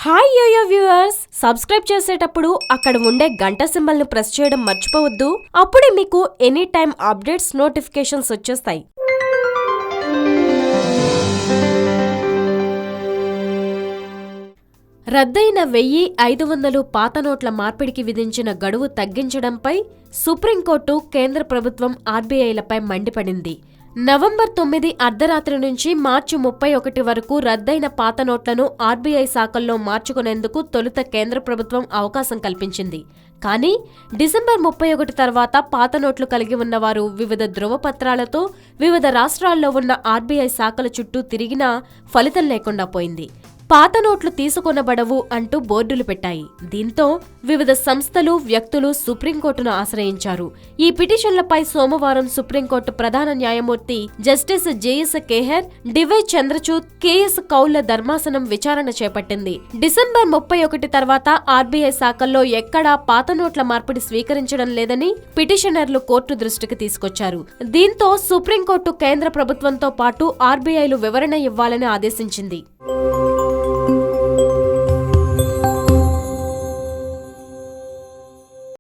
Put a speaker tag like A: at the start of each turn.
A: Hi yo-yo viewers, subscribe చేసేటప్పుడు అక్కడ ఉండే గంట సింబల్ ను ప్రెస్ చేయడం మర్చిపోవద్దు. అప్పుడే మీకు ఎనీ టైం అప్డేట్స్ నోటిఫికేషన్స్ వచ్చేస్తాయి. రద్దయిన 1500 పాత నోట్ల మార్పిడికి విధించిన గడువు తగ్గించడంపై సుప్రీంకోర్టు కేంద్ర ప్రభుత్వం ఆర్బీఐలపై మండిపడింది. నవంబర్ 9 అర్ధరాత్రి నుంచి మార్చి 31 వరకు రద్దయిన పాత నోట్లను ఆర్బీఐ శాఖల్లో మార్చుకునేందుకు తొలుత కేంద్ర ప్రభుత్వం అవకాశం కల్పించింది. కానీ డిసెంబర్ 31 తర్వాత పాత నోట్లు కలిగి ఉన్నవారు వివిధ ధృవపత్రాలతో వివిధ రాష్ట్రాల్లో ఉన్న ఆర్బీఐ శాఖల చుట్టూ తిరిగినా ఫలితం లేకుండా పోయింది. పాత నోట్లు తీసుకొనబడవు అంటూ బోర్డులు పెట్టాయి. దీంతో వివిధ సంస్థలు, వ్యక్తులు సుప్రీంకోర్టును ఆశ్రయించారు. ఈ పిటిషన్లపై సోమవారం సుప్రీంకోర్టు ప్రధాన న్యాయమూర్తి justice J S Khehar, D Y Chandrachud, K S కౌళ్ల ధర్మాసనం విచారణ చేపట్టింది. డిసెంబర్ 31 తర్వాత ఆర్బీఐ శాఖల్లో ఎక్కడా పాత నోట్ల మార్పిడి స్వీకరించడం లేదని పిటిషనర్లు కోర్టు దృష్టికి తీసుకొచ్చారు. దీంతో సుప్రీంకోర్టు కేంద్ర ప్రభుత్వంతో పాటు ఆర్బీఐలు వివరణ ఇవ్వాలని ఆదేశించింది.